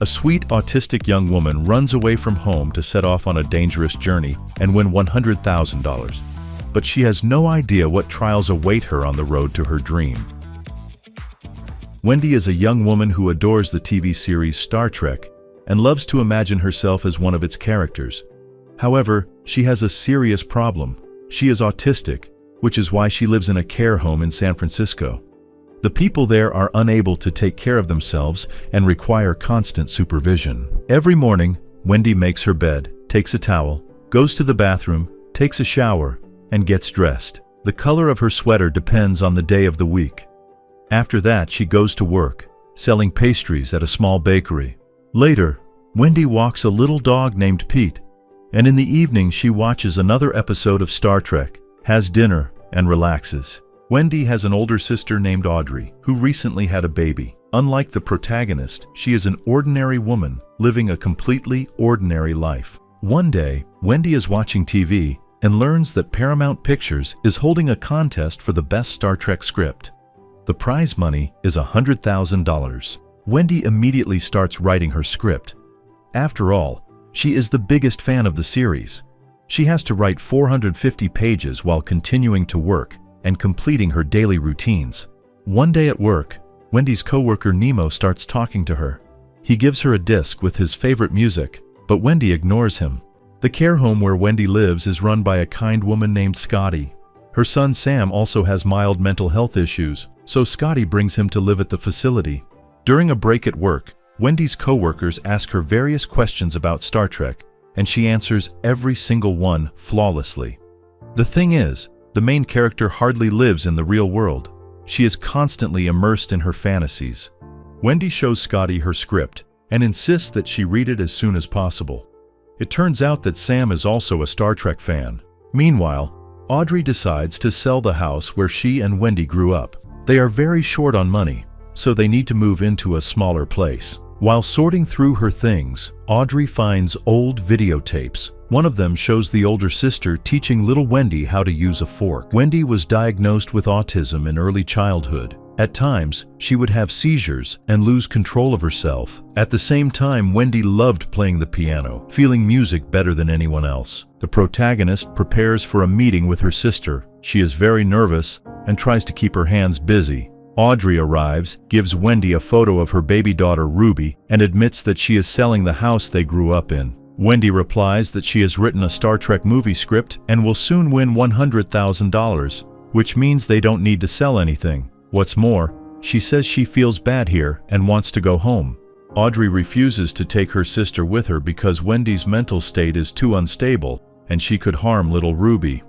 A sweet, autistic young woman runs away from home to set off on a dangerous journey and win $100,000. But she has no idea what trials await her on the road to her dream. Wendy is a young woman who adores the TV series Star Trek and loves to imagine herself as one of its characters. However, she has a serious problem. She is autistic, which is why she lives in a care home in San Francisco. The people there are unable to take care of themselves and require constant supervision. Every morning, Wendy makes her bed, takes a towel, goes to the bathroom, takes a shower, and gets dressed. The color of her sweater depends on the day of the week. After that, she goes to work, selling pastries at a small bakery. Later, Wendy walks a little dog named Pete, and in the evening she watches another episode of Star Trek, has dinner, and relaxes. Wendy has an older sister named Audrey, who recently had a baby. Unlike the protagonist, she is an ordinary woman living a completely ordinary life. One day, Wendy is watching TV and learns that Paramount Pictures is holding a contest for the best Star Trek script. The prize money is $100,000. Wendy immediately starts writing her script. After all, she is the biggest fan of the series. She has to write 450 pages while continuing to work and completing her daily routines. One day at work, Wendy's coworker Nemo starts talking to her. He gives her a disc with his favorite music, but Wendy ignores him. The care home where Wendy lives is run by a kind woman named Scotty. Her son Sam also has mild mental health issues, so Scotty brings him to live at the facility. During a break at work, Wendy's coworkers ask her various questions about Star Trek, and she answers every single one flawlessly. The thing is, the main character hardly lives in the real world. She is constantly immersed in her fantasies. Wendy shows Scotty her script and insists that she read it as soon as possible. It turns out that Sam is also a Star Trek fan. Meanwhile, Audrey decides to sell the house where she and Wendy grew up. They are very short on money, so they need to move into a smaller place. While sorting through her things, Audrey finds old videotapes. One of them shows the older sister teaching little Wendy how to use a fork. Wendy was diagnosed with autism in early childhood. At times, she would have seizures and lose control of herself. At the same time, Wendy loved playing the piano, feeling music better than anyone else. The protagonist prepares for a meeting with her sister. She is very nervous and tries to keep her hands busy. Audrey arrives, gives Wendy a photo of her baby daughter Ruby, and admits that she is selling the house they grew up in. Wendy replies that she has written a Star Trek movie script and will soon win $100,000, which means they don't need to sell anything. What's more, she says she feels bad here and wants to go home. Audrey refuses to take her sister with her because Wendy's mental state is too unstable and she could harm little Ruby.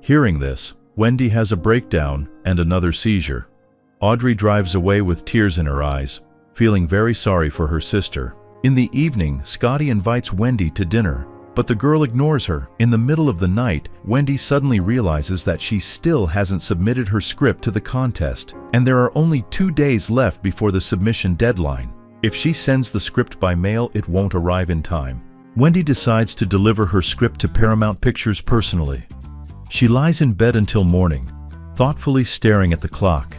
Hearing this, Wendy has a breakdown and another seizure. Audrey drives away with tears in her eyes, feeling very sorry for her sister. In the evening, Scotty invites Wendy to dinner, but the girl ignores her. In the middle of the night, Wendy suddenly realizes that she still hasn't submitted her script to the contest, and there are only 2 days left before the submission deadline. If she sends the script by mail, it won't arrive in time. Wendy decides to deliver her script to Paramount Pictures personally. She lies in bed until morning, thoughtfully staring at the clock.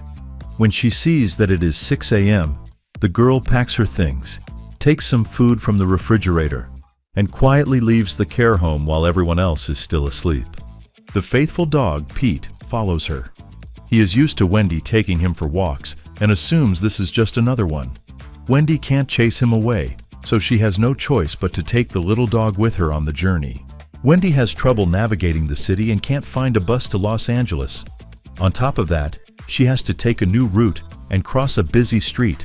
When she sees that it is 6 a.m., the girl packs her things, takes some food from the refrigerator, and quietly leaves the care home while everyone else is still asleep. The faithful dog, Pete, follows her. He is used to Wendy taking him for walks and assumes this is just another one. Wendy can't chase him away, so she has no choice but to take the little dog with her on the journey. Wendy has trouble navigating the city and can't find a bus to Los Angeles. On top of that, she has to take a new route and cross a busy street,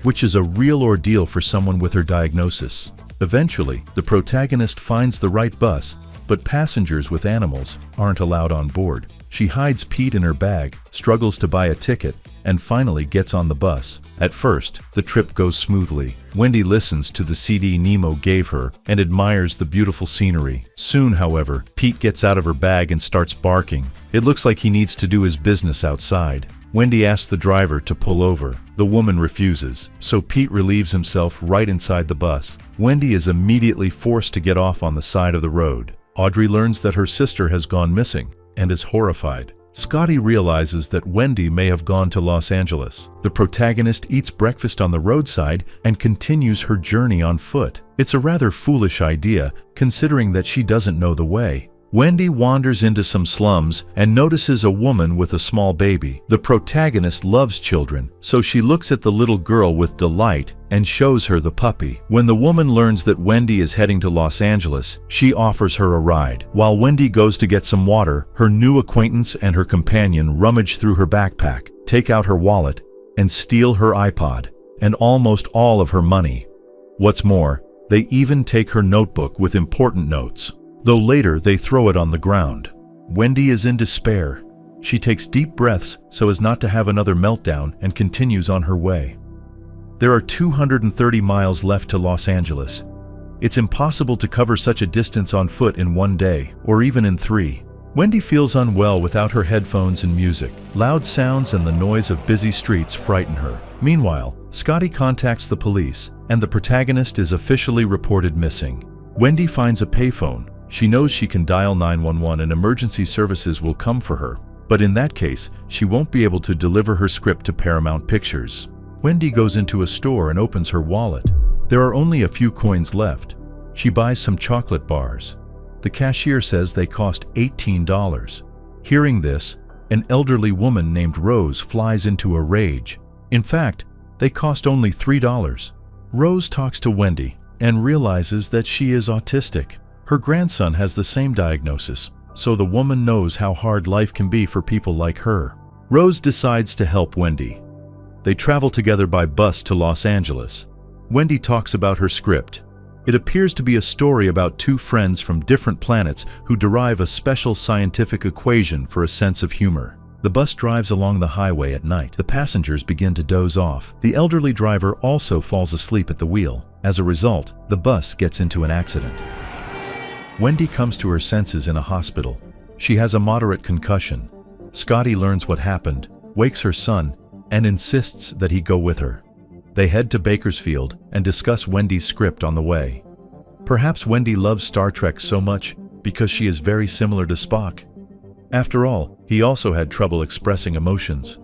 which is a real ordeal for someone with her diagnosis. Eventually, the protagonist finds the right bus, but passengers with animals aren't allowed on board. She hides Pete in her bag, struggles to buy a ticket, and finally gets on the bus. At first, the trip goes smoothly. Wendy listens to the CD Nemo gave her and admires the beautiful scenery. Soon, however, Pete gets out of her bag and starts barking. It looks like he needs to do his business outside. Wendy asks the driver to pull over. The woman refuses, so Pete relieves himself right inside the bus. Wendy is immediately forced to get off on the side of the road. Audrey learns that her sister has gone missing and is horrified. Scotty realizes that Wendy may have gone to Los Angeles. The protagonist eats breakfast on the roadside and continues her journey on foot. It's a rather foolish idea, considering that she doesn't know the way. Wendy wanders into some slums and notices a woman with a small baby. The protagonist loves children, so she looks at the little girl with delight and shows her the puppy. When the woman learns that Wendy is heading to Los Angeles, she offers her a ride. While Wendy goes to get some water, her new acquaintance and her companion rummage through her backpack, take out her wallet, and steal her iPod and almost all of her money. What's more, they even take her notebook with important notes, though later they throw it on the ground. Wendy is in despair. She takes deep breaths so as not to have another meltdown and continues on her way. There are 230 miles left to Los Angeles. It's impossible to cover such a distance on foot in one day, or even in 3. Wendy feels unwell without her headphones and music. Loud sounds and the noise of busy streets frighten her. Meanwhile, Scotty contacts the police, and the protagonist is officially reported missing. Wendy finds a payphone. She knows she can dial 911 and emergency services will come for her. But in that case, she won't be able to deliver her script to Paramount Pictures. Wendy goes into a store and opens her wallet. There are only a few coins left. She buys some chocolate bars. The cashier says they cost $18. Hearing this, an elderly woman named Rose flies into a rage. In fact, they cost only $3. Rose talks to Wendy and realizes that she is autistic. Her grandson has the same diagnosis, so the woman knows how hard life can be for people like her. Rose decides to help Wendy. They travel together by bus to Los Angeles. Wendy talks about her script. It appears to be a story about two friends from different planets who derive a special scientific equation for a sense of humor. The bus drives along the highway at night. The passengers begin to doze off. The elderly driver also falls asleep at the wheel. As a result, the bus gets into an accident. Wendy comes to her senses in a hospital. She has a moderate concussion. Scotty learns what happened, wakes her son, and insists that he go with her. They head to Bakersfield and discuss Wendy's script on the way. Perhaps Wendy loves Star Trek so much because she is very similar to Spock. After all, he also had trouble expressing emotions.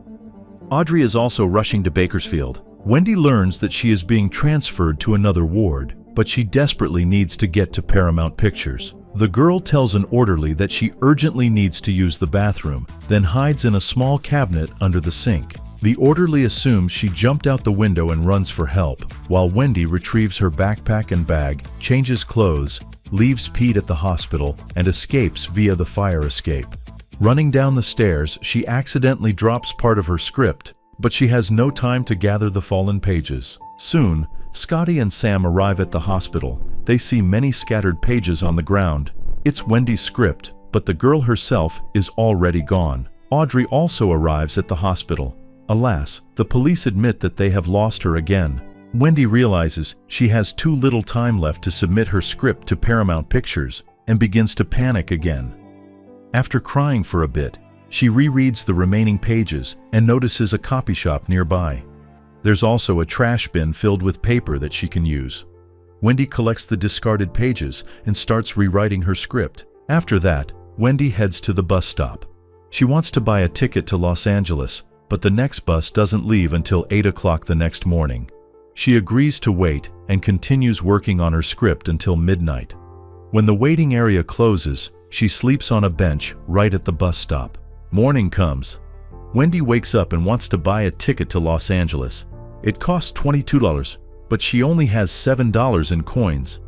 Audrey is also rushing to Bakersfield. Wendy learns that she is being transferred to another ward, but she desperately needs to get to Paramount Pictures. The girl tells an orderly that she urgently needs to use the bathroom, then hides in a small cabinet under the sink. The orderly assumes she jumped out the window and runs for help, while Wendy retrieves her backpack and bag, changes clothes, leaves Pete at the hospital, and escapes via the fire escape. Running down the stairs, she accidentally drops part of her script, but she has no time to gather the fallen pages. Soon, Scotty and Sam arrive at the hospital. They see many scattered pages on the ground. It's Wendy's script, but the girl herself is already gone. Audrey also arrives at the hospital. Alas, the police admit that they have lost her again. Wendy realizes she has too little time left to submit her script to Paramount Pictures and begins to panic again. After crying for a bit, she rereads the remaining pages and notices a copy shop nearby. There's also a trash bin filled with paper that she can use. Wendy collects the discarded pages and starts rewriting her script. After that, Wendy heads to the bus stop. She wants to buy a ticket to Los Angeles, but the next bus doesn't leave until 8 o'clock the next morning. She agrees to wait and continues working on her script until midnight. When the waiting area closes, she sleeps on a bench right at the bus stop. Morning comes. Wendy wakes up and wants to buy a ticket to Los Angeles. It costs $22, but she only has $7 in coins.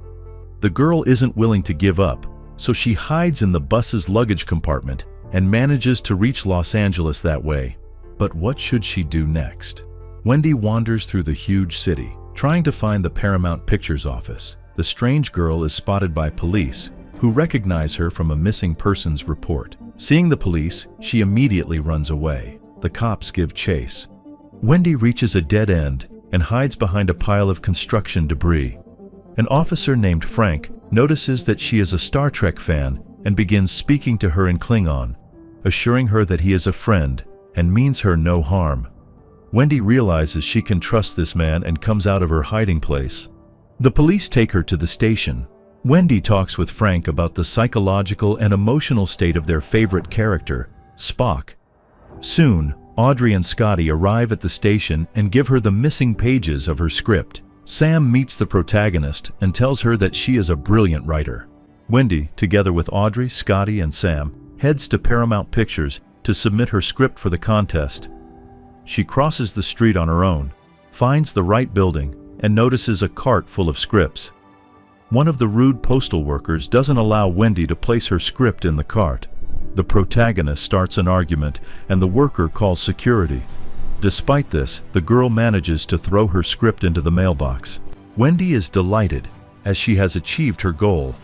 The girl isn't willing to give up, so she hides in the bus's luggage compartment and manages to reach Los Angeles that way. But what should she do next? Wendy wanders through the huge city, trying to find the Paramount Pictures office. The strange girl is spotted by police, who recognize her from a missing persons report. Seeing the police, she immediately runs away. The cops give chase. Wendy reaches a dead end and hides behind a pile of construction debris. An officer named Frank notices that she is a Star Trek fan and begins speaking to her in Klingon, assuring her that he is a friend and means her no harm. Wendy realizes she can trust this man and comes out of her hiding place. The police take her to the station. Wendy talks with Frank about the psychological and emotional state of their favorite character Spock. Soon, Audrey and Scotty arrive at the station and give her the missing pages of her script. Sam meets the protagonist and tells her that she is a brilliant writer. Wendy, together with Audrey, Scotty, and Sam, heads to Paramount Pictures to submit her script for the contest. She crosses the street on her own, finds the right building, and notices a cart full of scripts. One of the rude postal workers doesn't allow Wendy to place her script in the cart. The protagonist starts an argument, and the worker calls security. Despite this, the girl manages to throw her script into the mailbox. Wendy is delighted, as she has achieved her goal.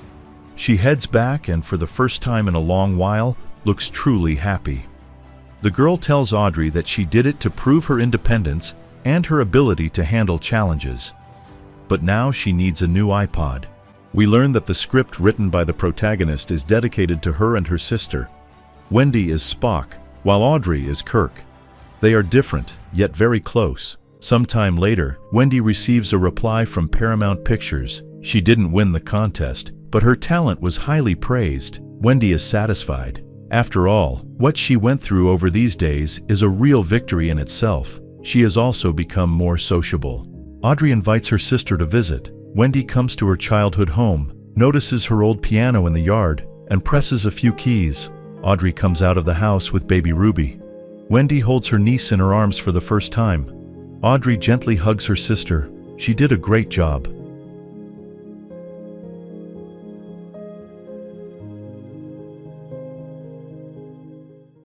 She heads back and, for the first time in a long while, looks truly happy. The girl tells Audrey that she did it to prove her independence and her ability to handle challenges. But now she needs a new iPod. We learn that the script written by the protagonist is dedicated to her and her sister. Wendy is Spock, while Audrey is Kirk. They are different, yet very close. Sometime later, Wendy receives a reply from Paramount Pictures. She didn't win the contest, but her talent was highly praised. Wendy is satisfied. After all, what she went through over these days is a real victory in itself. She has also become more sociable. Audrey invites her sister to visit. Wendy comes to her childhood home, notices her old piano in the yard, and presses a few keys. Audrey comes out of the house with baby Ruby. Wendy holds her niece in her arms for the first time. Audrey gently hugs her sister. She did a great job.